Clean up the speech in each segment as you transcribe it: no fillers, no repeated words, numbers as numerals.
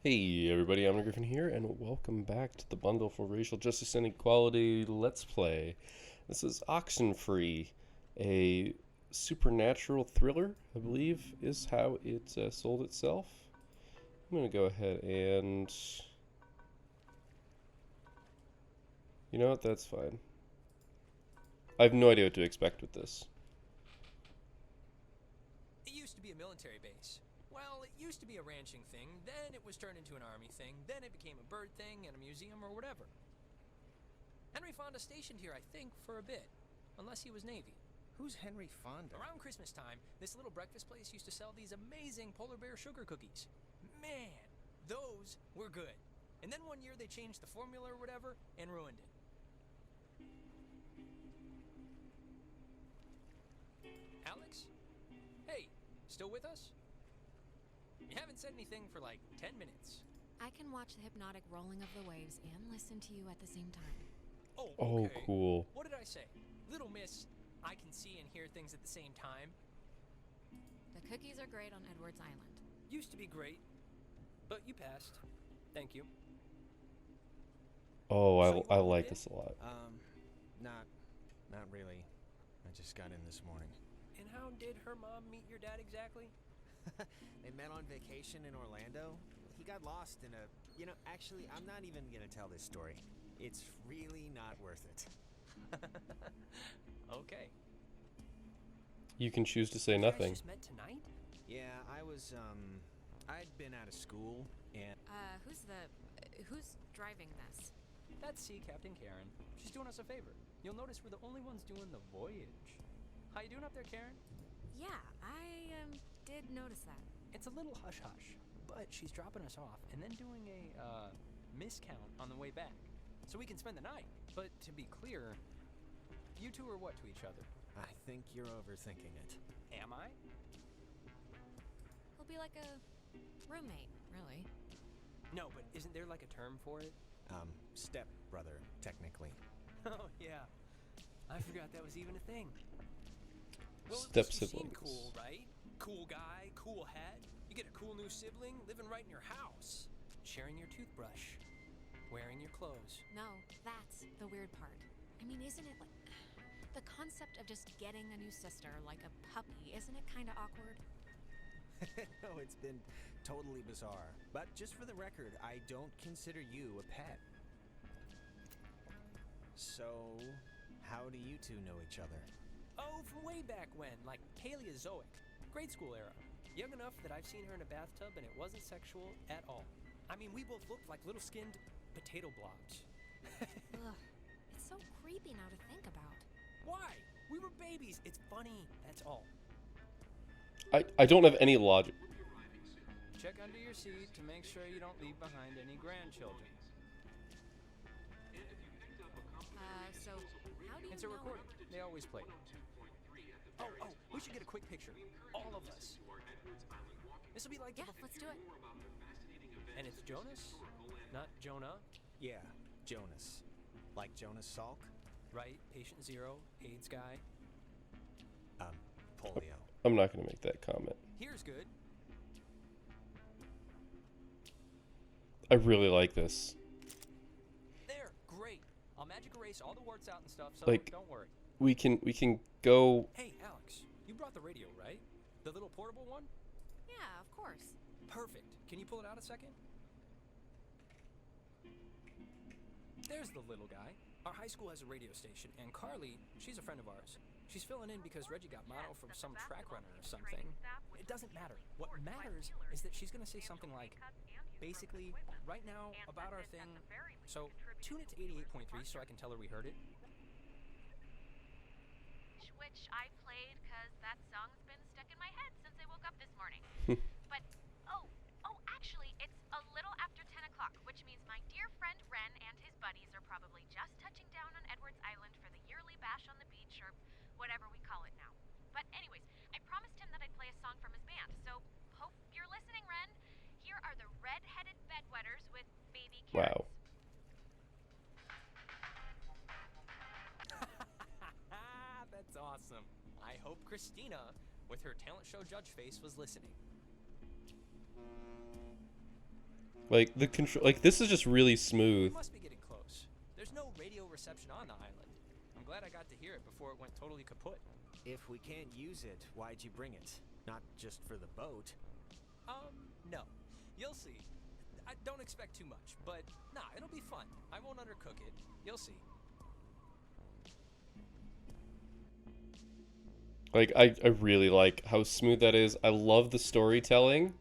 Hey everybody, I'm Griffin here, and welcome back to the Bundle for Racial Justice and Equality Let's Play. This is Oxenfree, a supernatural thriller, I believe is how it sold itself. I'm going to go ahead and... You know what, that's fine. I have no idea what to expect with this. It used to be a military base. Well, it used to be a ranching thing, then it was turned into an army thing, then it became a bird thing and a museum or whatever. Henry Fonda stationed here, I think, for a bit. Unless he was Navy. Who's Henry Fonda? Around Christmas time, this little breakfast place used to sell these amazing polar bear sugar cookies. Man, those were good. And then one year they changed the formula or whatever and ruined it. Alex? Hey, still with us? You haven't said anything for like 10 minutes. I can watch the hypnotic rolling of the waves and listen to you at the same time. Oh, Oh, okay. cool. What did I say? Little miss, I can see and hear things at the same time. The cookies are great on Edwards Island. Used to be great, but you passed. Thank you. Oh, So you I wanna like look in? this a lot. Not really. I just got in this morning. And how did her mom meet your dad exactly? They met on vacation in Orlando. He got lost in a... actually, I'm not even gonna tell this story. It's really not worth it. Okay. You can choose to say You guys nothing. just met tonight? Yeah, I'd been out of school, and... Who's driving this? That's C, Captain Karen. She's doing us a favor. You'll notice we're the only ones doing the voyage. How you doing up there, Karen? Yeah, I did notice that. It's a little hush-hush, but she's dropping us off and then doing a miscount on the way back. So we can spend the night. But to be clear, you two are what to each other? I think you're overthinking it. Am I? He'll be like a roommate, really. No, but isn't there like a term for it? Step-brother, technically. Oh, yeah. I forgot that was even a thing. Well, at Step least you seem siblings. cool, right? Cool guy, cool hat. You get a cool new sibling living right in your house. Sharing your toothbrush. Wearing your clothes. No, that's the weird part. I mean, isn't it like... The concept of just getting a new sister like a puppy, isn't it kind of awkward? No, it's been totally bizarre. But just for the record, I don't consider you a pet. So, how do you two know each other? Oh, from way back when, like Paleozoic. Grade school era. Young enough that I've seen her in a bathtub and it wasn't sexual at all. I mean, we both looked like little skinned potato blobs. Ugh, it's so creepy now to think about. Why? We were babies. It's funny, that's all. I don't have any logic. Check under your seat to make sure you don't leave behind any grandchildren. So how do you It's a know... recording. They always play. Oh, we should get a quick picture. All of us. This will be like... Yeah, let's do it. And it's Jonas, not Jonah, Yeah, Jonas. Like Jonas Salk? right? Patient zero, AIDS guy. Polio. I'm not going to make that comment. Here's good. I really like this. There, great. I'll magic erase all the warts out and stuff, so Like- don't worry. We can go... Hey, Alex, you brought the radio, right? The little portable one? Yeah, of course. Perfect. Can you pull it out a second? There's the little guy. Our high school has a radio station, and Carly, she's a friend of ours. She's filling in because Reggie got mono from some track runner or something. It doesn't matter. What matters is that she's gonna say something like, basically, right now, about our thing. So, tune it to 88.3 so I can tell her we heard it. Which I played because that song's been stuck in my head since I woke up this morning. But, actually, it's a little after 10 o'clock, which means my dear friend Ren and his buddies are probably just touching down on Edwards Island for the yearly bash on the beach, or whatever we call it now. But anyways, I promised him that I'd play a song from his band, so hope you're listening, Ren. Here are the red-headed bedwetters with baby carrots. Wow. That's awesome. I hope Christina, with her talent show judge face, was listening. Like the control, like this is just really smooth. We must be getting close. There's no radio reception on the island. I'm glad I got to hear it before it went totally kaput. If we can't use it, why'd you bring it? Not just for the boat. No. You'll see. I don't expect too much, but nah, it'll be fun. I won't undercook it. You'll see. Like I really like how smooth that is. I love the storytelling.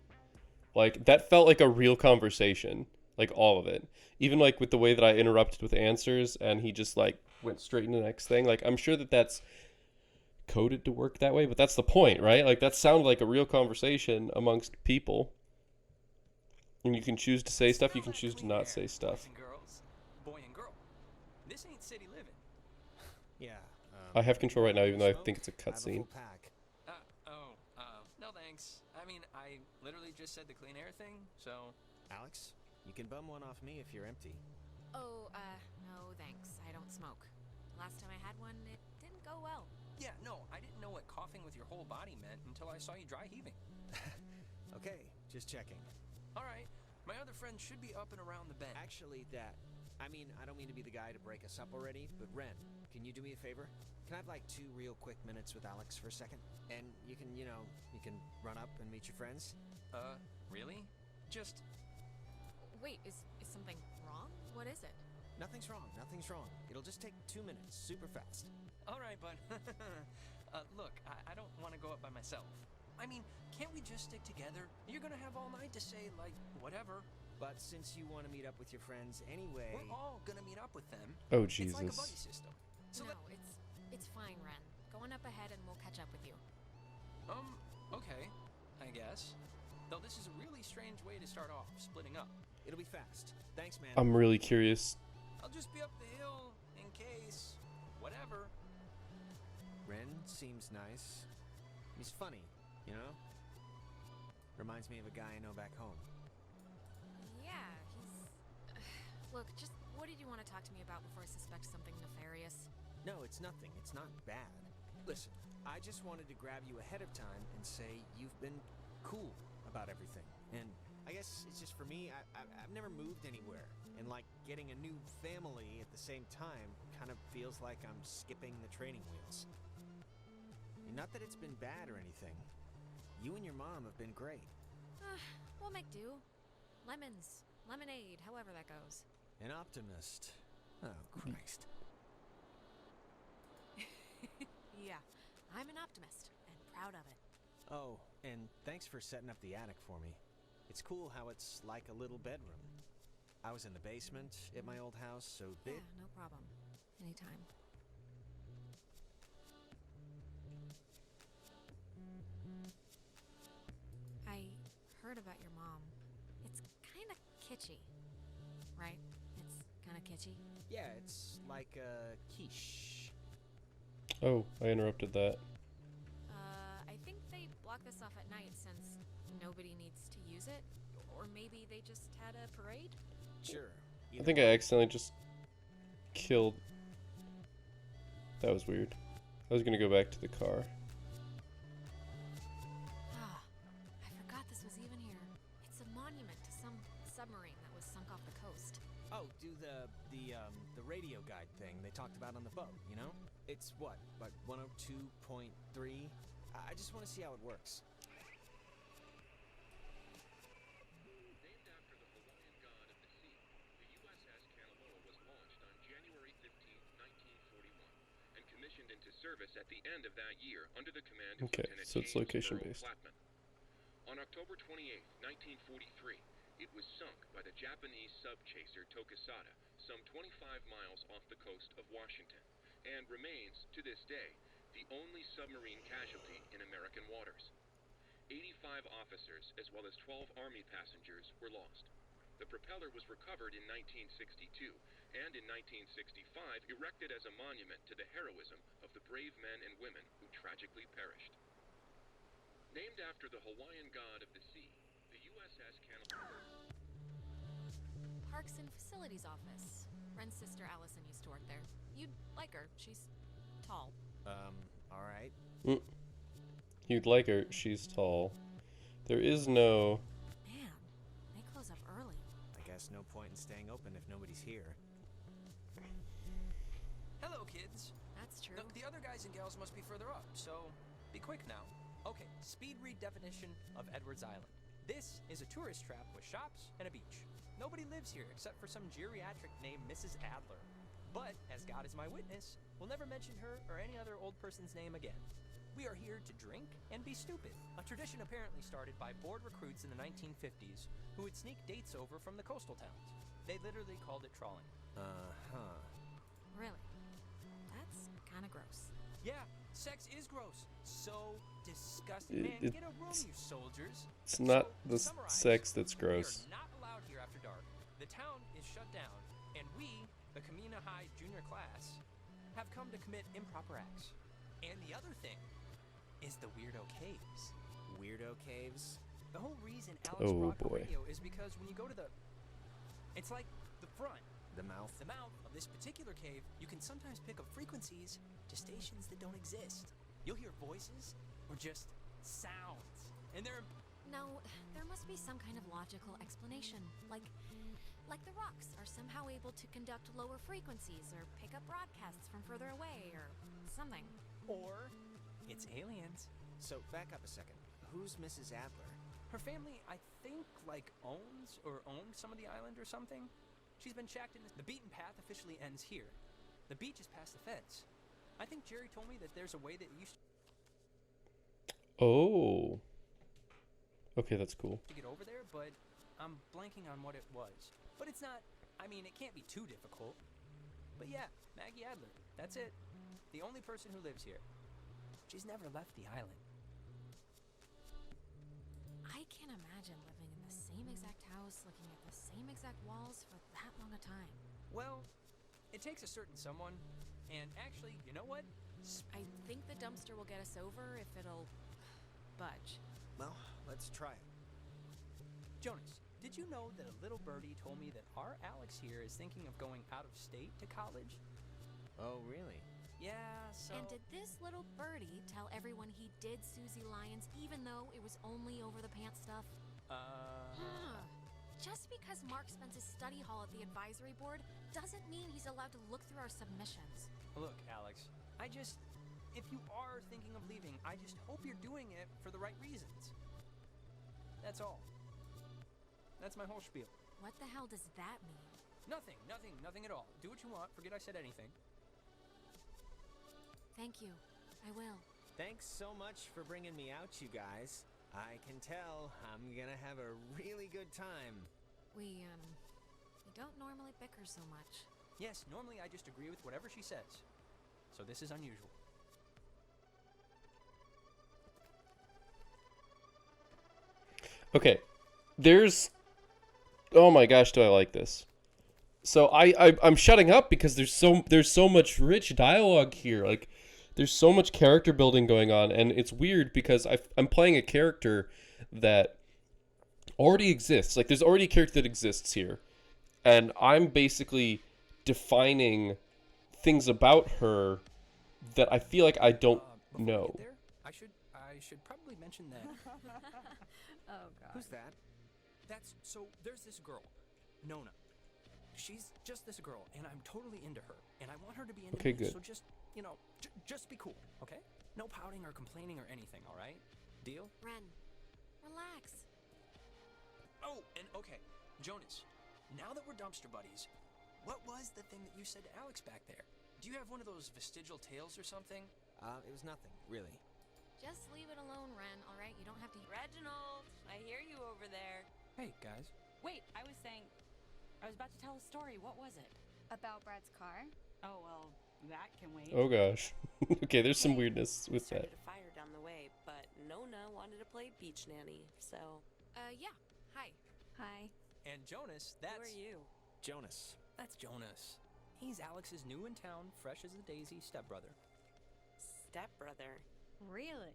Like that felt like a real conversation. Like all of it. Even like with the way that I interrupted with answers and he just like went straight into the next thing. Like I'm sure that that's coded to work that way, but that's the point, right? Like that sounded like a real conversation amongst people. And you can choose to say stuff, you can choose to not say stuff. Boys and girls, boy and girl. This ain't city living. Yeah. I have control right now, even though I smoke? think it's a I have a cutscene. full pack. No thanks. I mean, I literally just said the clean air thing, so. Alex, you can bum one off me if you're empty. Oh, no thanks. I don't smoke. Last time I had one, it didn't go well. Yeah, no, I didn't know what coughing with your whole body meant until I saw you dry heaving. Okay, just checking. All right, my other friend should be up and around the bend. Actually, I mean, I don't mean to be the guy to break us up already, but Ren, can you do me a favor? Can I have like 2 real quick minutes with Alex for a second? And you can run up and meet your friends? Really? Just. Wait, is something wrong? What is it? Nothing's wrong, nothing's wrong. It'll just take 2 minutes, super fast. All right, bud. Look, I don't want to go up by myself. I mean, can't we just stick together? You're gonna have all night to say, like, whatever. But since you want to meet up with your friends anyway... We're all gonna meet up with them. Oh, It's like a Jesus. buddy system. So No, it's fine, Ren. Go on up ahead and we'll catch up with you. Okay, I guess. Though this is a really strange way to start off, splitting up. It'll be fast. Thanks, man. I'm really curious. I'll just be up the hill, in case. Whatever. Ren seems nice. He's funny, you know? Reminds me of a guy I know back home. Yeah, he's... Look, just what did you want to talk to me about before I suspect something nefarious? No, it's nothing. It's not bad. Listen, I just wanted to grab you ahead of time and say you've been cool about everything. And I guess it's just for me, I've never moved anywhere. And like getting a new family at the same time kind of feels like I'm skipping the training wheels. Not that it's been bad or anything. You and your mom have been great. We'll make do. Lemons, lemonade, however that goes. An optimist. Oh, Christ. Yeah, I'm an optimist and proud of it. Oh, and thanks for setting up the attic for me. It's cool how it's like a little bedroom. I was in the basement at my old house, so Yeah, no problem. Anytime. I heard about your mom. It's kind of kitschy, right? It's kind of kitschy. Yeah, it's like a quiche. Oh, I interrupted that. I think they block this off at night since nobody needs to use it. Or maybe they just had a parade? Sure. I think I accidentally just killed. That was weird. I was gonna go back to the car. Ah, I forgot this was even here. It's a monument to some submarine that was sunk off the coast. Oh, do the radio guide thing they talked about on the boat, you know? It's what, like 102.3? I just want to see how it works. Named after the Hawaiian god of the sea, the USS Kanaloa was launched on January 15, 1941, and commissioned into service at the end of that year under the command of Okay, Lieutenant so it's James location-based. Earl Flatman. On October 28, 1943, it was sunk by the Japanese sub-chaser Tokisada, some 25 miles off the coast of Washington, and remains, to this day, the only submarine casualty in American waters. 85 officers, as well as 12 Army passengers, were lost. The propeller was recovered in 1962, and in 1965 erected as a monument to the heroism of the brave men and women who tragically perished. Named after the Hawaiian god of the sea, the USS Kanaloa... Parks and Facilities Office. Ren's sister Allison used to work there. You'd like her. She's tall. Alright. You'd like her. She's tall. There is no... Man, they close up early. guess no point in staying open if nobody's here. Hello, kids. That's true. The other guys and gals must be further up, so be quick now. Okay, speed read definition of Edwards Island. This is a tourist trap with shops and a beach. Nobody lives here except for some geriatric named Mrs. Adler. But, as God is my witness, we'll never mention her or any other old person's name again. We are here to drink and be stupid, a tradition apparently started by bored recruits in the 1950s who would sneak dates over from the coastal towns. They literally called it trawling. Uh-huh. Really? That's kind of gross. Yeah, sex is gross. So disgusting. Man, get a room, you soldiers. It's not So, the to summarize, sex that's gross. We are not allowed here after dark. The town is shut down, and we, the Kamina High junior class, have come to commit improper acts. And the other thing is the Weirdo Caves. Weirdo caves? The whole reason Alex Oh, brought the boy. radio is because when you go to it's like the front. The mouth? The mouth of this particular cave, you can sometimes pick up frequencies to stations that don't exist. You'll hear voices or just sounds. And they're No, there must be some kind of logical explanation. Like the rocks are somehow able to conduct lower frequencies or pick up broadcasts from further away or something. or it's aliens. So, back up a second. Who's Mrs. Adler? Her family, I think, owns or owned some of the island or something. She's been shacked in the beaten path officially ends here. The beach is past the fence. I think Jerry told me that there's a way that you used Oh. Okay, that's cool. to get over there, but I'm blanking on what it was. But it's not, it can't be too difficult. But yeah, Maggie Adler, that's it. The only person who lives here. She's never left the island. I can't imagine living in the same exact house, looking at the same exact walls for that long a time. Well, it takes a certain someone, and actually, you know what? I think the dumpster will get us over if it'll budge. Well, let's try it. Jonas, did you know that a little birdie told me that our Alex here is thinking of going out of state to college? Oh, really? Yeah, so... And did this little birdie tell everyone he did Susie Lyons even though it was only over the pants stuff? Just because Mark spends his study hall at the advisory board doesn't mean he's allowed to look through our submissions. Look, Alex, if you are thinking of leaving, I just hope you're doing it for the right reasons. That's all. That's my whole spiel. What the hell does that mean? Nothing at all. Do what you want, forget I said anything. Thank you. I will. Thanks so much for bringing me out, you guys. I can tell I'm gonna have a really good time. We don't normally bicker so much. Yes, normally I just agree with whatever she says. So this is unusual. Okay, oh my gosh, do I like this? So I'm shutting up because there's so much rich dialogue here. Like, there's so much character building going on, and it's weird because I'm playing a character that already exists. Like, there's already a character that exists here, and I'm basically defining things about her that I feel like I don't Before we know. get there, I should probably mention that. Oh, God. Who's that? There's this girl, Nona. She's just this girl, and I'm totally into her, and I want her to be into Okay, me. good. So just, just be cool, okay? No pouting or complaining or anything, all right? Deal? Ren, relax. Oh, and okay, Jonas, now that we're dumpster buddies, what was the thing that you said to Alex back there? Do you have one of those vestigial tales or something? It was nothing, really. Just leave it alone, Ren, all right? You don't have to... Reginald, I hear you over there. Hey, guys. Wait, I was about to tell a story. What was it? About Brad's car? Oh, well, that can wait. Oh gosh. Okay, there's some weirdness with that. Started a fire down the way, but Nona wanted to play beach nanny, so... yeah. Hi. Hi. And Jonas, Who are you? Jonas. That's Jonas. He's Alex's new in town, fresh as a daisy stepbrother. Stepbrother. Really?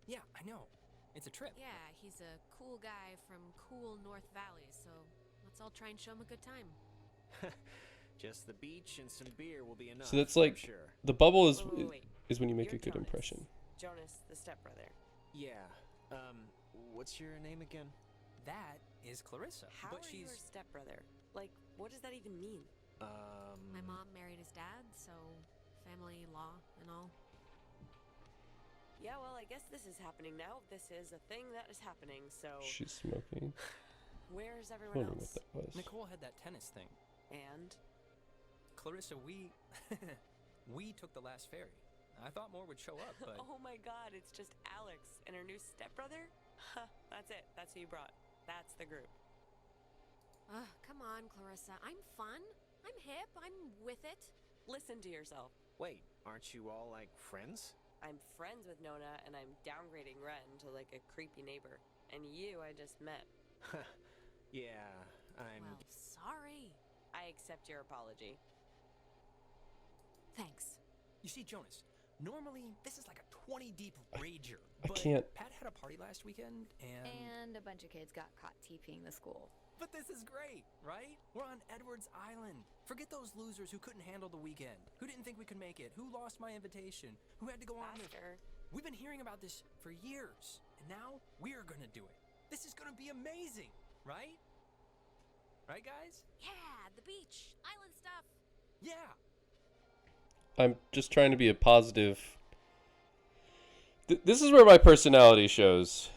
Yeah, I know. It's a trip. Yeah, he's a cool guy from cool North Valley, so let's all try and show him a good time. Just the beach and some beer will be enough. So that's like, I'm sure. the bubble is Wait. is when you make You're a good Jonas. impression. Jonas, the stepbrother. Yeah. What's your name again? That is Clarissa, How but are she's... you her stepbrother? Like, what does that even mean? My mom married his dad, so family law and all. Yeah, well, I guess this is happening now. This is a thing that is happening, so... She's smoking. Where's I everyone wonder what else? that was. Nicole had that tennis thing. And? Clarissa, we took the last ferry. I thought more would show up, but Oh my god, it's just Alex and her new stepbrother? Huh, that's it. That's who you brought. That's the group. Ugh, come on, Clarissa. I'm fun. I'm hip. I'm with it. Listen to yourself. Wait, aren't you all, like, friends? I'm friends with Nona, and I'm downgrading Ren to, like, a creepy neighbor. And you I just met. Yeah, I'm... Well, sorry. I accept your apology. Thanks. you see, Jonas, normally this is like a 20 deep rager. I But can't- Pat had a party last weekend, And a bunch of kids got caught TPing the school. But this is great, right? We're on Edwards Island. Forget those losers who couldn't handle the weekend, who didn't think we could make it, who lost my invitation, who had to go on with... Faster. We've been hearing about this for years, and now we're gonna do it. This is gonna be amazing, right? Right, guys? Yeah, the beach, island stuff. Yeah. I'm just trying to be a positive. This is where my personality shows.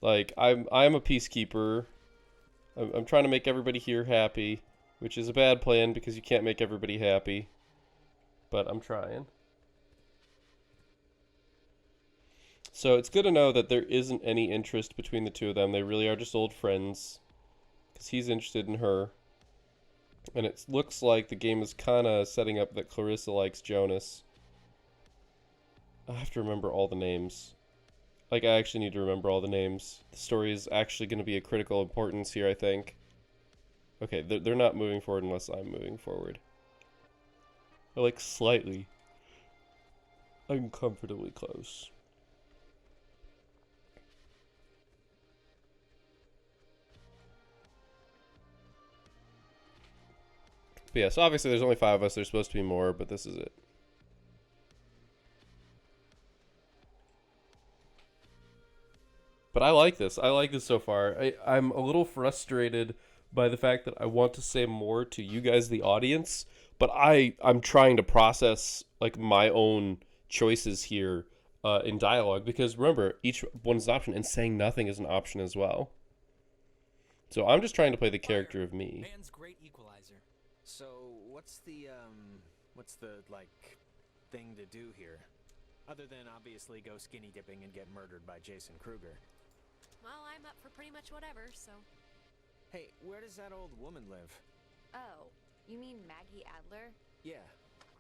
Like, I'm a peacekeeper. I'm trying to make everybody here happy, which is a bad plan because you can't make everybody happy. But I'm trying. So it's good to know that there isn't any interest between the two of them. They really are just old friends. Because he's interested in her. And it looks like the game is kind of setting up that Clarissa likes Jonas. I have to remember all the names. Like, I actually need to remember all the names. The story is actually going to be of critical importance here, I think. Okay, they're not moving forward unless I'm moving forward. Like, slightly. Uncomfortably close. But yeah, so obviously there's only 5 of us. There's supposed to be more, but this is it. But I like this. I like this so far. I'm a little frustrated by the fact that I want to say more to you guys, the audience, but I'm trying to process like my own choices here in dialogue, because remember, each one's an option, and saying nothing is an option as well. So I'm just trying to play the character of me. Man's great equalizer. So, what's the, like, thing to do here? Other than obviously go skinny dipping and get murdered by Jason Kruger. Well, I'm up for pretty much whatever, so. Hey, where does that old woman live? Oh, you mean Maggie Adler? Yeah.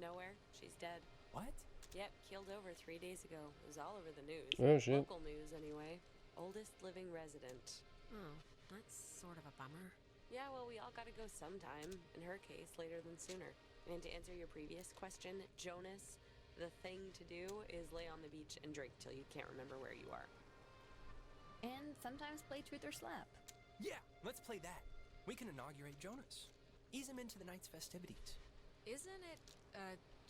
Nowhere. She's dead. What? Yep, keeled over 3 days ago. It was all over the news. Oh, shit. Local news, anyway. Oldest living resident. Oh, that's sort of a bummer. Yeah, well, we all gotta go sometime. In her case, later than sooner. And to answer your previous question, Jonas, the thing to do is lay on the beach and drink till you can't remember where you are. And sometimes play truth or slap. Yeah, let's play that. We can inaugurate Jonas. Ease him into the night's festivities. Isn't it,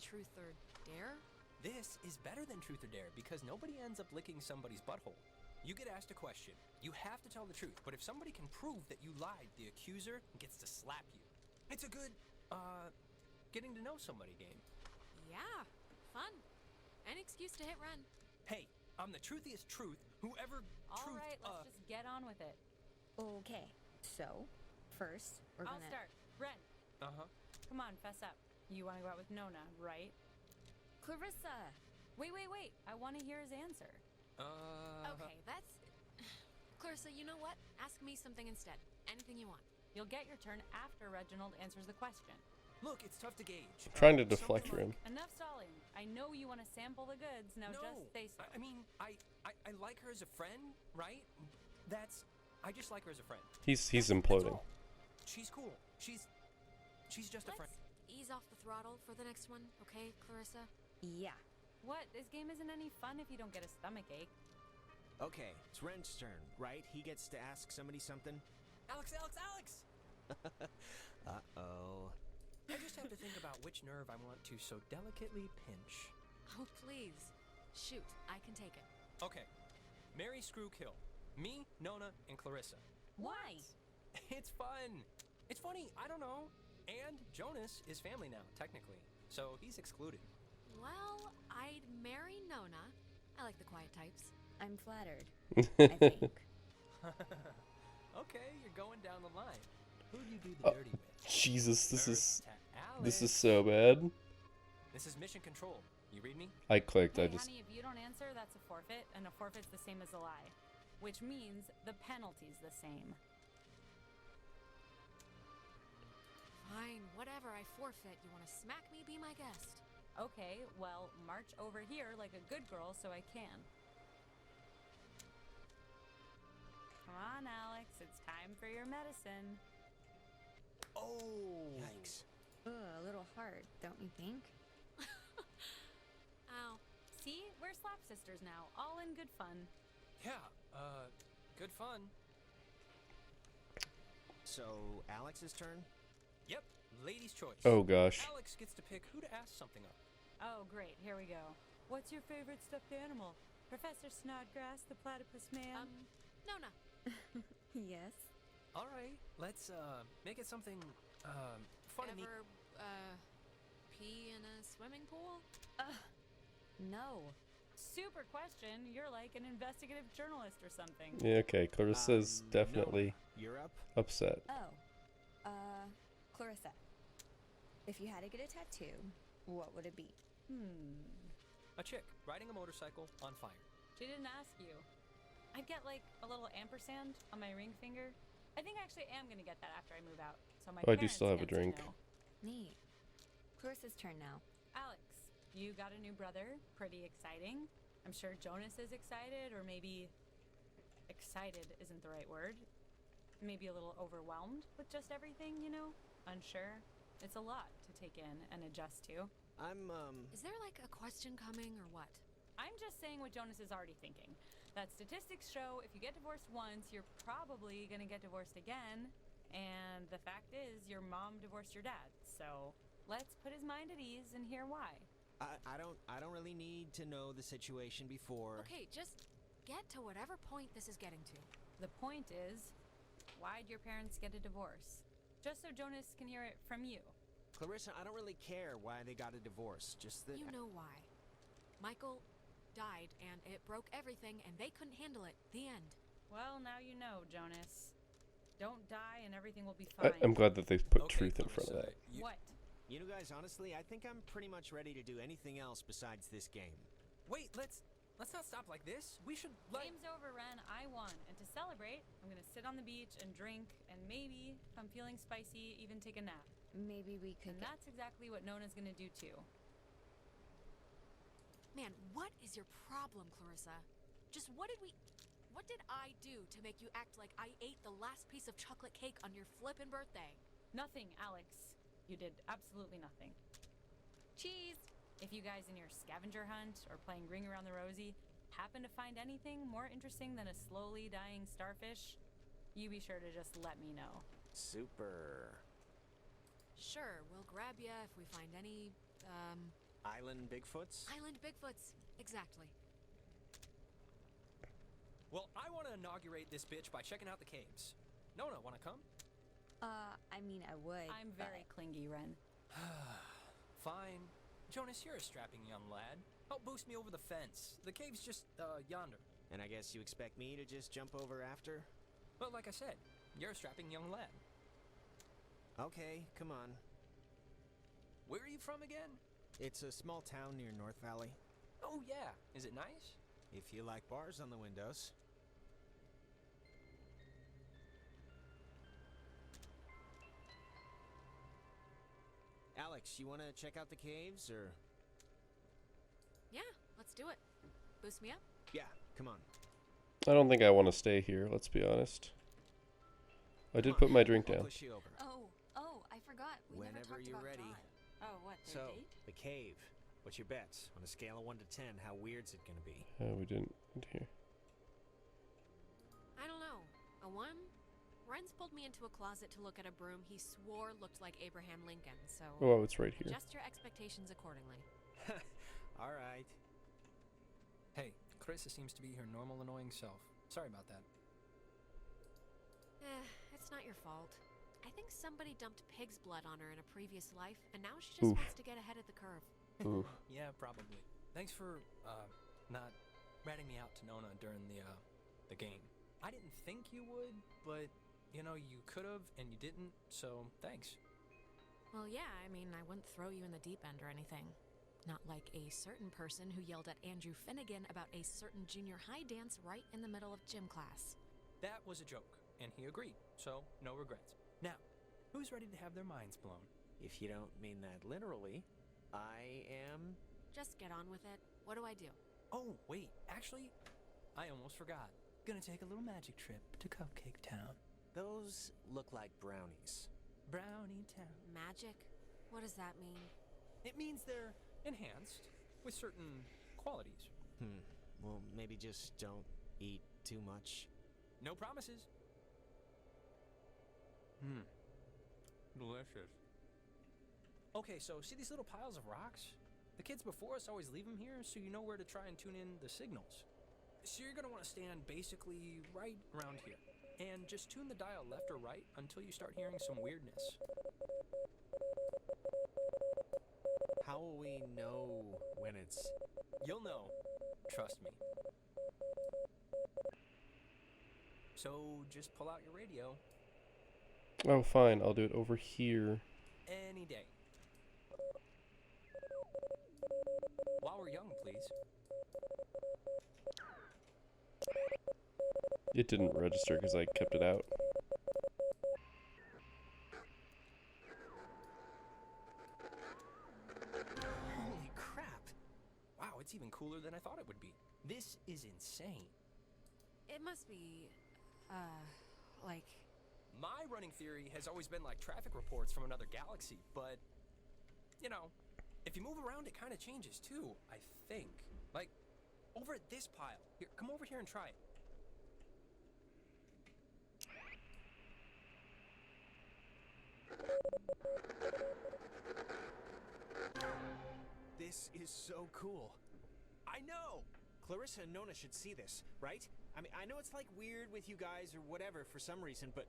truth or dare? This is better than truth or dare because nobody ends up licking somebody's butthole. You get asked a question. You have to tell the truth, but if somebody can prove that you lied, the accuser gets to slap you. It's a good, getting to know somebody game. Yeah, fun. An excuse to hit run. Hey, I'm the truthiest truth. Whoever All truth, right, let's just get on with it. Okay, so first we're I'll gonna. start. Ren, Uh-huh. come on, fess up. You want to go out with Nona, right? Clarissa. Wait. I want to hear his answer. Okay, that's. Clarissa, you know what? Ask me something instead. Anything you want. You'll get your turn after Reginald answers the question. Look, it's tough to gauge. Trying to Something deflect for him. Enough stalling. I know you want to sample the goods. Now No, just say so. I mean, I like her as a friend, right? I just like her as a friend. He's That's imploding. all. She's cool. She's just a friend. Let's ease off the throttle for the next one, okay, Clarissa? Yeah. What? This game isn't any fun if you don't get a stomach ache. Okay, it's Ren's turn, right? He gets to ask somebody something? Alex! Uh-oh. I just have to think about which nerve I want to so delicately pinch. Oh, please. Shoot, I can take it. Okay. Mary Screw Kill. Me, Nona, and Clarissa. Why? It's fun. It's funny, I don't know. And Jonas is family now, technically. So he's excluded. Well, I'd marry Nona. I like the quiet types. I'm flattered, I think. Okay, you're going down the line. Who do you do the dirty with? Jesus, this First is to Alex. so bad. This is mission control. You read me? I clicked. Hey, I just. honey, if you don't answer, that's a forfeit, and a forfeit's the same as a lie, which means the penalty's the same. Fine, whatever, I forfeit. You want to smack me, be my guest. Okay, well, march over here like a good girl so I can. Come on, Alex, it's time for your medicine. Oh! Yikes. Ugh, a little hard, don't you think? Ow. See, we're slap sisters now, all in good fun. Yeah, good fun. So, Alex's turn? Yep, lady's choice. Oh gosh. Alex gets to pick who to ask something of. Oh, great, here we go. What's your favorite stuffed animal? Professor Snodgrass, the platypus man? Nona. Yes. All right, let's make it something fun and neat. Ever, pee in a swimming pool? No. Super question, you're like an investigative journalist or something. Yeah. Okay. Clarissa's definitely No. You're up? upset. Oh. Clarissa. If you had to get a tattoo, what would it be? A chick riding a motorcycle on fire. She didn't ask you. I'd get like a little ampersand on my ring finger. I think I actually am gonna get that after I move out. So my Oh, I do parents still have a get to drink. know. Neat. Clarissa's turn now. Alex, you got a new brother. Pretty exciting. I'm sure Jonas is excited, or maybe excited isn't the right word. Maybe a little overwhelmed with just everything, you know? Unsure. It's a lot to take in and adjust to. Is there like a question coming or what? I'm just saying what Jonas is already thinking. That statistics show if you get divorced once, you're probably gonna get divorced again. And the fact is, your mom divorced your dad. So let's put his mind at ease and hear why. I don't really need to know the situation before. Okay, just get to whatever point this is getting to. The point is, why'd your parents get a divorce? Just so Jonas can hear it from you. Clarissa, I don't really care why they got a divorce. Just that. You know why. Michael died and it broke everything and they couldn't handle it. The end. Well, now you know, Jonas. Don't die and everything will be fine. I'm glad that they put Okay, truth in front of Clarissa, that. What? You know, guys, honestly, I think I'm pretty much ready to do anything else besides this game. Wait, let's not stop like this. We should Game's over, Ren. I won. And to celebrate, I'm gonna sit on the beach and drink, and maybe, if I'm feeling spicy, even take a nap. Maybe we could And that's exactly what Nona's gonna do too. Man, what is your problem, Clarissa? Just what did I do to make you act like I ate the last piece of chocolate cake on your flippin' birthday? Nothing, Alex. You did absolutely nothing. Cheese! If you guys in your scavenger hunt or playing Ring Around the Rosie happen to find anything more interesting than a slowly dying starfish, you be sure to just let me know. Super. Sure, we'll grab ya if we find any, Island Bigfoots? island Bigfoots. Exactly. Well, I want to inaugurate this bitch by checking out the caves. Nona, want to come? I mean, I would. I'm very clingy, Ren. Fine. Jonas, you're a strapping young lad. Help boost me over the fence. The cave's just, yonder. And I guess you expect me to just jump over after? But like I said, you're a strapping young lad. Okay, come on. Where are you from again? It's a small town near North Valley. Oh yeah, is it nice? If you like bars on the windows. Alex, you want to check out the caves, or? Yeah, let's do it. Boost me up? Yeah, come on. I don't think I want to stay here. Let's be honest. I did Come on, put my drink I'll down. push you over. Oh, I forgot. We never Whenever talked you're about ready. God. Oh, what, their So, date? the cave. What's your bets? On a scale of 1 to 10, how weird's it gonna be? We didn't hear. I don't know. A 1? Ren's pulled me into a closet to look at a broom he swore looked like Abraham Lincoln, so Oh, it's right here. adjust your expectations accordingly. Alright. Hey, Carissa seems to be her normal annoying self. Sorry about that. It's not your fault. I think somebody dumped pig's blood on her in a previous life, and now she just wants to get ahead of the curve. Oof. Yeah, probably. Thanks for, not ratting me out to Nona during the game. I didn't think you would, but, you know, you could've and you didn't, so thanks. Well, yeah, I mean, I wouldn't throw you in the deep end or anything. Not like a certain person who yelled at Andrew Finnegan about a certain junior high dance right in the middle of gym class. That was a joke, and he agreed, so no regrets. Now, who's ready to have their minds blown? If you don't mean that literally, I am. Just get on with it. What do I do? Oh, wait, actually, I almost forgot. Gonna take a little magic trip to Cupcake Town. Those look like brownies. Brownie Town. Magic? What does that mean? It means they're enhanced with certain qualities. Well, maybe just don't eat too much. No promises. Delicious. Okay, so see these little piles of rocks? The kids before us always leave them here so you know where to try and tune in the signals. So you're gonna want to stand basically right around here. And just tune the dial left or right until you start hearing some weirdness. How will we know when it's... You'll know. Trust me. So just pull out your radio Oh, fine. I'll do it over here. any day. While we're young, please. It didn't register because I kept it out. Holy crap! Wow, it's even cooler than I thought it would be. This is insane. It must be, like... My running theory has always been like traffic reports from another galaxy, but, you know, if you move around, it kind of changes too, I think. Like, over at this pile. Here, come over here and try it. This is so cool. I know! Clarissa and Nona should see this, right? I mean, I know it's like weird with you guys or whatever for some reason, but...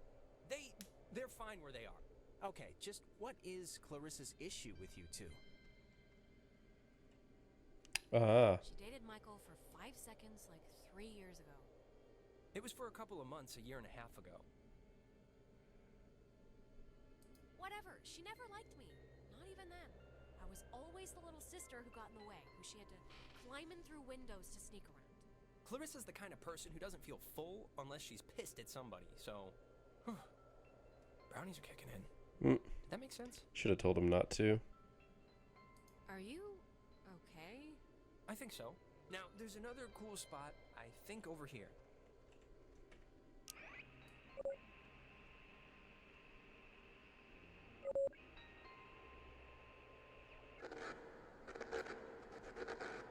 They're fine where they are. Okay, just what is Clarissa's issue with you two? She dated Michael for 5 seconds like 3 years ago. It was for a couple of months, a year and a half ago. Whatever, she never liked me. Not even then. I was always the little sister who got in the way, who she had to climb in through windows to sneak around. Clarissa's the kind of person who doesn't feel full unless she's pissed at somebody, so... Brownies are kicking in. Did that make sense? Should have told him not to. Are you okay? I think so. Now, there's another cool spot, I think over here.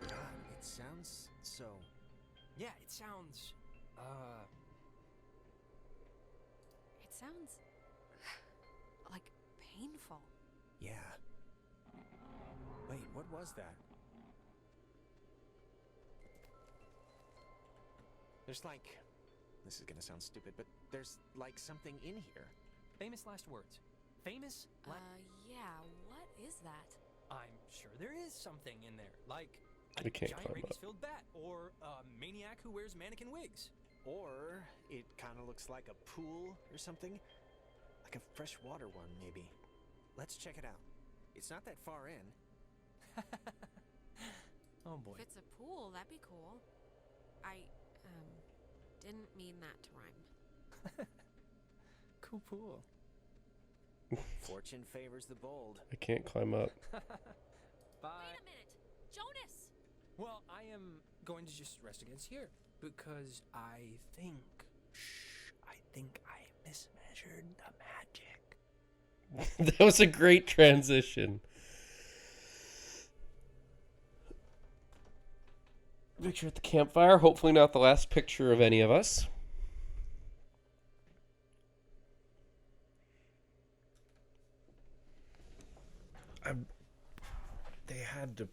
God, it sounds so... Yeah, it sounds, It sounds... like painful. Yeah. Wait, what was that? There's like... This is gonna sound stupid, but there's like something in here. famous last words. Famous Yeah, what is that? I'm sure there is something in there, like I a can't giant climb up. rabies-filled bat, or a maniac who wears mannequin wigs. Or it kind of looks like a pool or something. Like a freshwater one, maybe. Let's check it out. It's not that far in. Oh boy. If it's a pool, that'd be cool. I, didn't mean that to rhyme. Cool pool. Fortune favors the bold. I can't climb up. Bye. Wait a minute! Jonas! Well, I am going to just rest against here because I think I mismeasured the magic. That was a great transition. Picture at the campfire. Hopefully not the last picture of any of us. They had to...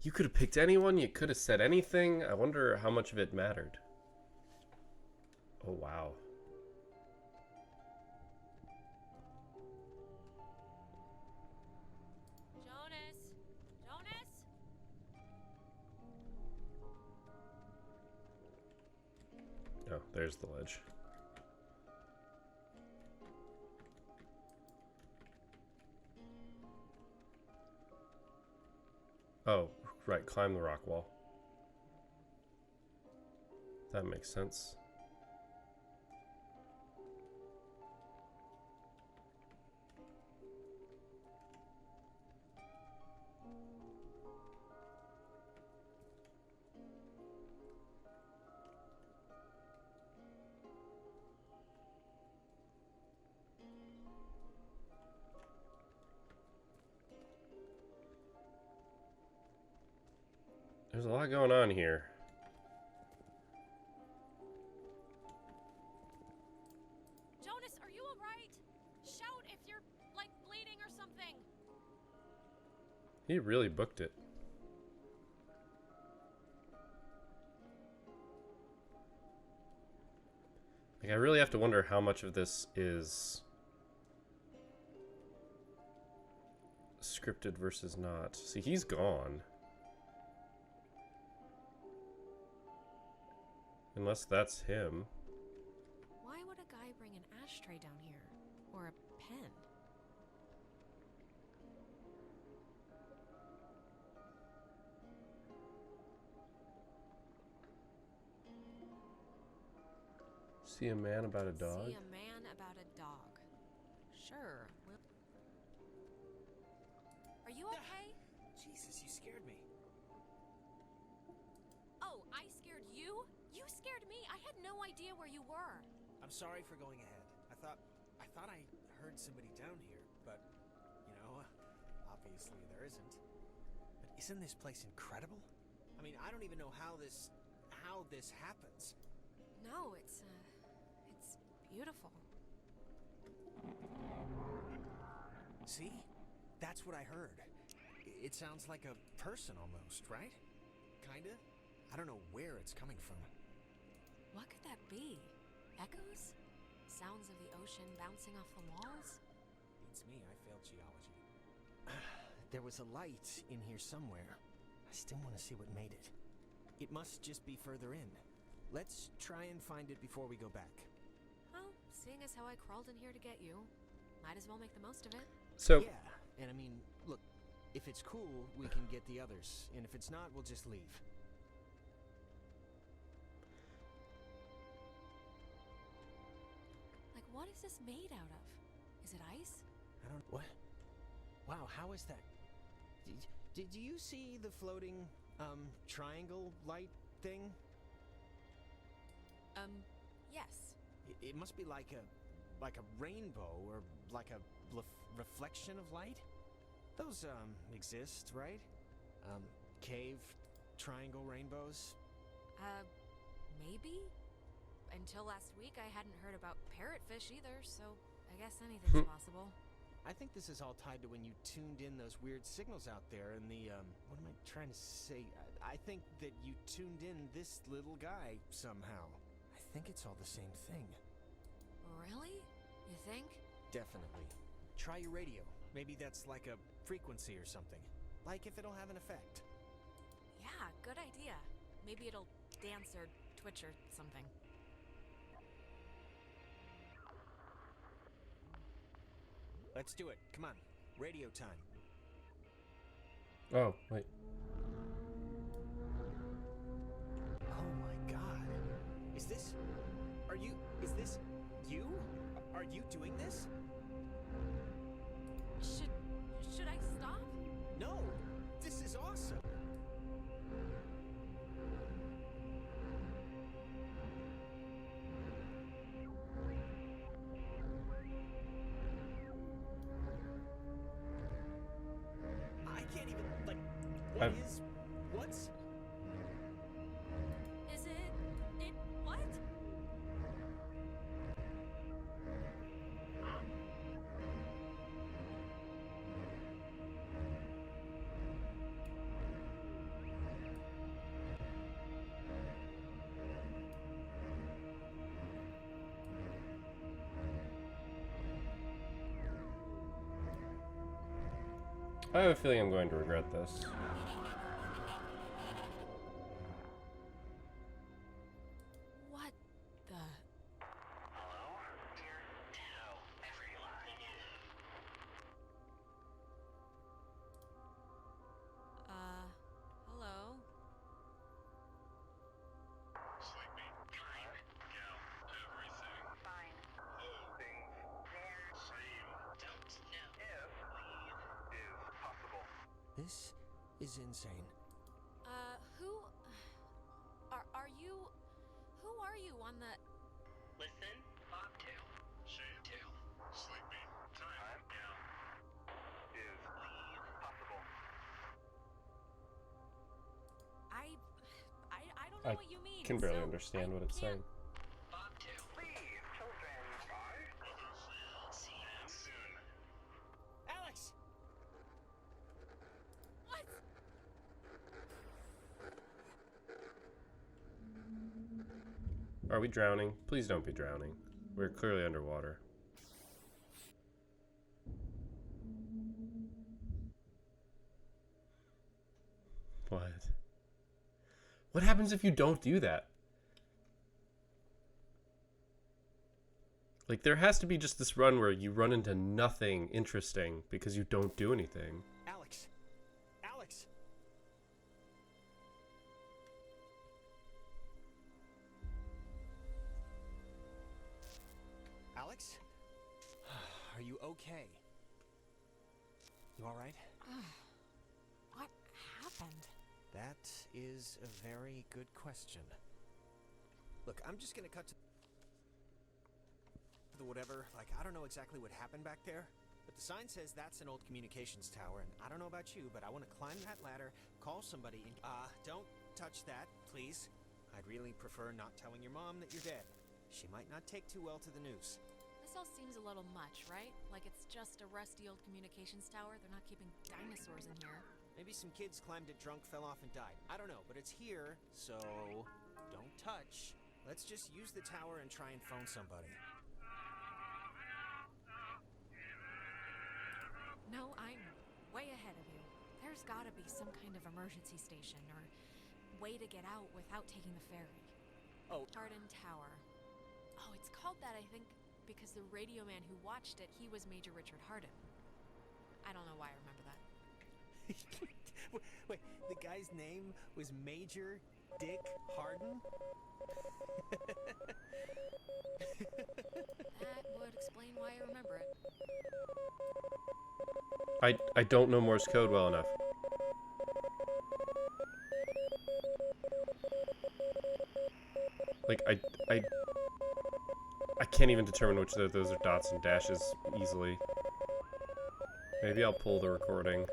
You could have picked anyone. You could have said anything. I wonder how much of it mattered. Oh, wow. there's the ledge. Oh, right, climb the rock wall. That makes sense. There's a lot going on here. Jonas, are you alright? Shout if you're, like, bleeding or something. He really booked it. Like, I really have to wonder how much of this is scripted versus not. See, he's gone. Unless that's him. Why would a guy bring an ashtray down here? Or a pen? See a man about a dog? See a man about a dog. Sure. Are you okay? Jesus, you scared me. Oh, I scared you? You scared me. I had no idea where you were. I'm sorry for going ahead. I thought I heard somebody down here, but you know, obviously there isn't. But isn't this place incredible? I mean, I don't even know how this happens. No, it's beautiful. See? That's what I heard. It sounds like a person almost, right? Kinda? I don't know where it's coming from. What could that be? Echoes? Sounds of the ocean bouncing off the walls? Beats me, I failed geology. There was a light in here somewhere. I still want to see what made it. It must just be further in. Let's try and find it before we go back. Well, seeing as how I crawled in here to get you, might as well make the most of it. So, Yeah, and I mean, look, if it's cool, we can get the others, and if it's not, we'll just leave. Like, what is this made out of? Is it ice? I don't... What? Wow, how is that? Did you see the floating, triangle light thing? Yes. It must be like a rainbow, or like a reflection of light? Those, exist, right? Cave triangle rainbows? Maybe? Until last week, I hadn't heard about parrotfish either, so I guess anything's possible. I think this is all tied to when you tuned in those weird signals out there in the, what am I trying to say? I think that you tuned in this little guy somehow. I think it's all the same thing. Really? You think? Definitely. Try your radio. Maybe that's like a frequency or something. Like if it'll have an effect. Yeah, good idea. Maybe it'll dance or twitch or something. Let's do it. Come on. Radio time. oh, wait. Oh my god. Is this you? Are you doing this? Should I stop? No. This is awesome. I can't even, like, what's... Is it what? I have a feeling I'm going to regret this. What the This is insane. Who are you? Who are you on the? Listen, bobtail, shavetail, sleepy, time now. Is leave possible? I don't know I what you mean. can barely so understand I what it's can't- saying. Bobtail, leave, children. Bye. See you soon. Alex! What? Are we drowning? Please don't be drowning. We're clearly underwater. What? What happens if you don't do that? Like, there has to be just this run where you run into nothing interesting because you don't do anything. Alex! Alex! Alex? Are you okay? You alright? What happened? That is a very good question. Look, I'm just gonna cut to the whatever. Like, I don't know exactly what happened back there, but the sign says that's an old communications tower, and I don't know about you, but I want to climb that ladder, call somebody, and don't touch that, please. I'd really prefer not telling your mom that you're dead. She might not take too well to the news. This all seems a little much, right? Like it's just a rusty old communications tower. They're not keeping dinosaurs in here. Maybe some kids climbed it drunk, fell off, and died. I don't know, but it's here, so don't touch. Let's just use the tower and try and phone somebody. No, I'm way ahead of you. There's gotta be some kind of emergency station or way to get out without taking the ferry. Oh. Hardin Tower. Oh, it's called that, I think, because the radio man who watched it, he was Major Richard Hardin. I don't know why I remember that. Wait, the guy's name was Major Dick Hardin? That would explain why I remember it. I don't know Morse code well enough. Like, I can't even determine which of those are dots and dashes easily. Maybe I'll pull the recording.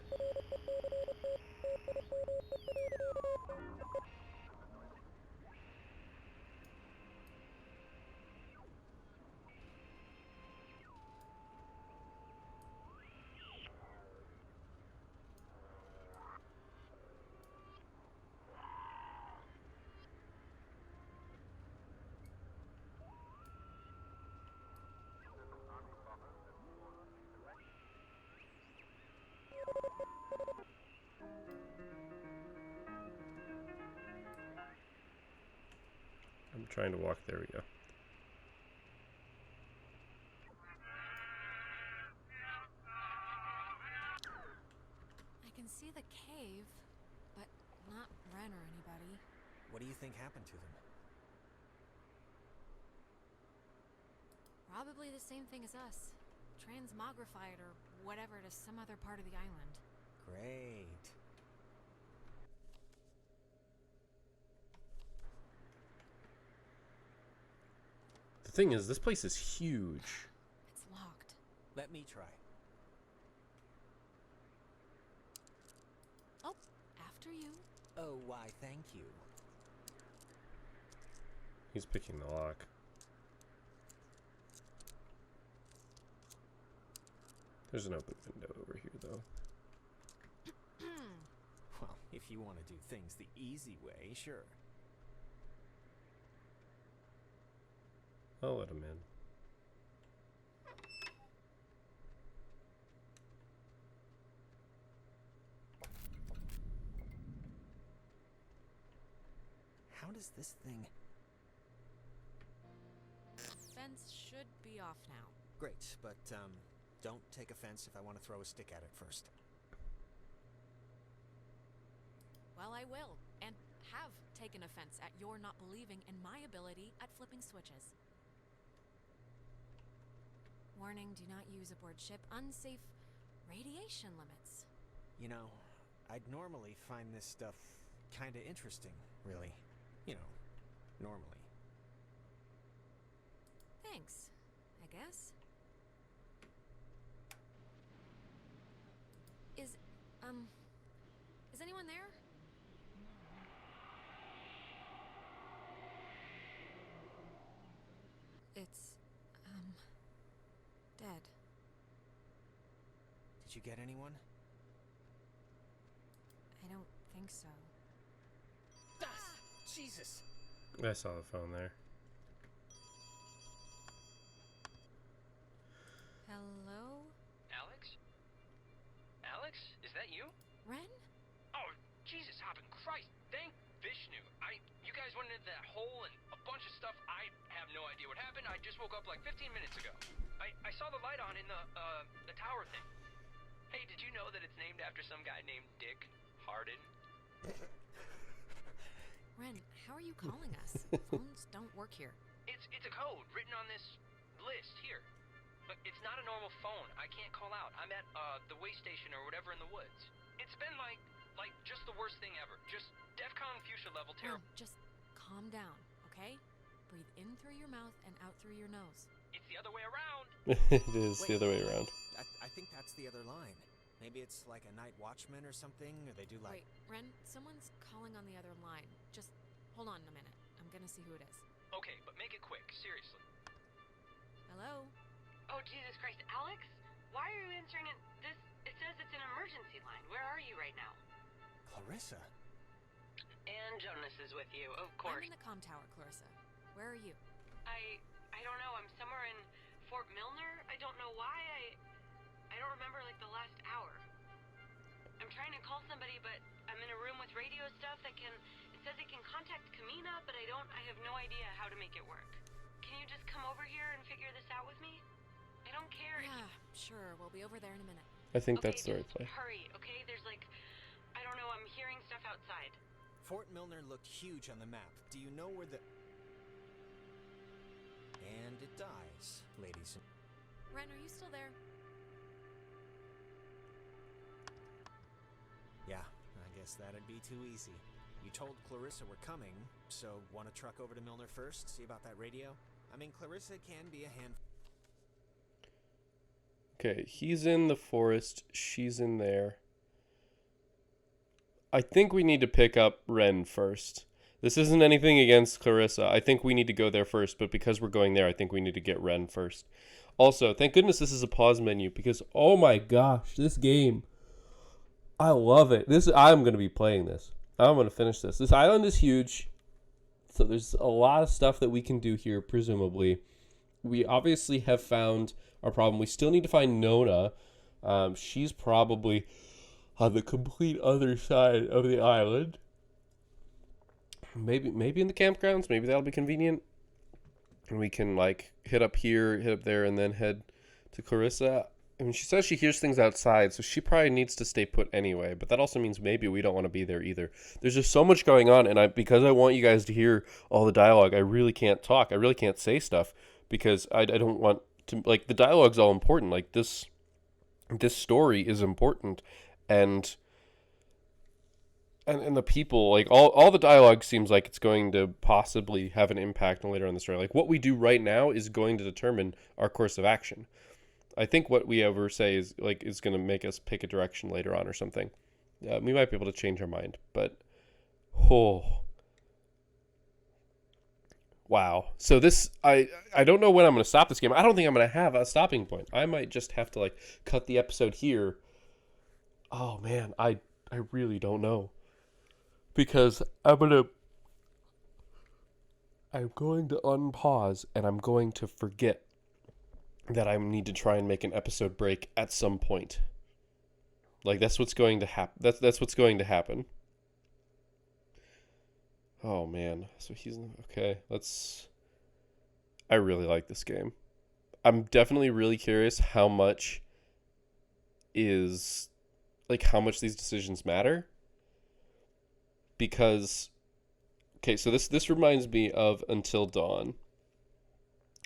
I'm trying to walk. There we go. I can see the cave, but not Ren or anybody. What do you think happened to them? Probably the same thing as us. Transmogrified or whatever to some other part of the island. Great. The thing is, this place is huge. It's locked. Let me try. Oh, after you. Oh, why, thank you. He's picking the lock. There's an open window over here, though. Well, if you want to do things the easy way, sure. I'll let him in. How does this thing... Fence should be off now. Great, but, don't take offense if I want to throw a stick at it first. Well, I will, and have taken offense at your not believing in my ability at flipping switches. Warning, do not use aboard ship. Unsafe radiation limits. You know, I'd normally find this stuff kinda interesting, really. You know, normally. Thanks, I guess. Is anyone there? It's, dead. Did you get anyone? I don't think so. Jesus! I saw the phone there. Hello? Alex? Alex? Is that you? Ren? Oh, Jesus, hopping Christ. Thank Vishnu. You guys went into that hole and a bunch of stuff. I have no idea what happened. I just woke up like 15 minutes ago. I saw the light on in the tower thing. Hey, did you know that it's named after some guy named Dick Harden? Ren, how are you calling us? Phones don't work here. It's a code written on this list here. But it's not a normal phone. I can't call out. I'm at the way station or whatever in the woods. It's been like just the worst thing ever. Just DEFCON fuchsia level terrible. Ren, just calm down, okay? Breathe in through your mouth and out through your nose. It's the other way around. It is the other way around. I think that's the other line. Maybe it's like a night watchman or something, or they do like... Wait, Ren, someone's calling on the other line. Just hold on a minute. I'm gonna see who it is. Okay, but make it quick. Seriously. Hello? Oh, Jesus Christ. Alex? Why are you answering it? It says it's an emergency line. Where are you right now? Clarissa? And Jonas is with you, of I'm course. in the comm tower, Clarissa. Where are you? I don't know. I'm somewhere in Fort Milner. I don't know why. I don't remember like the last hour. I'm trying to call somebody, but I'm in a room with radio stuff that it says it can contact Kamina, but I have no idea how to make it work. Can you just come over here and figure this out with me? I don't care. Yeah, sure. We'll be over there in a minute. I think Okay, that's the right just play. hurry, okay? There's I don't know, I'm hearing stuff outside. Fort Milner looked huge on the map. Do you know where the... And it dies, ladies and... Ren, are you still there? Yeah, I guess that'd be too easy. You told Clarissa we're coming, so want to truck over to Milner first, see about that radio? I mean, Clarissa can be a hand... Okay, he's in the forest. She's in there. I think we need to pick up Ren first. This isn't anything against Clarissa. I think we need to go there first, but because we're going there, I think we need to get Ren first. Also, thank goodness this is a pause menu, because oh my gosh, this game, I love it. I'm going to be playing this. I'm going to finish this. This island is huge, so there's a lot of stuff that we can do here, presumably. We obviously have found our problem. We still need to find Nona. She's probably on the complete other side of the island. Maybe in the campgrounds. Maybe that'll be convenient. And we can hit up here, hit up there, and then head to Clarissa. I mean, she says she hears things outside, so she probably needs to stay put anyway. But that also means maybe we don't want to be there either. There's just so much going on, and because I want you guys to hear all the dialogue, I really can't talk. I really can't say stuff because I don't want to. The dialogue's all important. This story is important, and the people, all the dialogue seems like it's going to possibly have an impact on later in the story. What we do right now is going to determine our course of action. I think what we ever say is going to make us pick a direction later on or something. We might be able to change our mind, but wow. So this, I don't know when I'm going to stop this game. I don't think I'm going to have a stopping point. I might just have to cut the episode here. Oh man, I really don't know. Because I'm going to unpause and I'm going to forget that I need to try and make an episode break at some point. That's what's going to happen. That's what's going to happen. Oh man. So he's okay. I really like this game. I'm definitely really curious how much these decisions matter. Because, okay, so this reminds me of Until Dawn,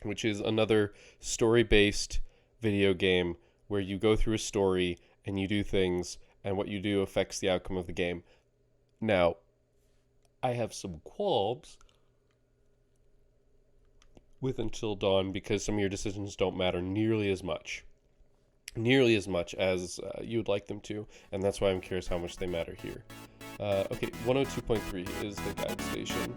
which is another story-based video game where you go through a story and you do things, and what you do affects the outcome of the game. Now, I have some qualms with Until Dawn because some of your decisions don't matter nearly as much as you would like them to, and that's why I'm curious how much they matter here. Okay, 102.3 is the guide station.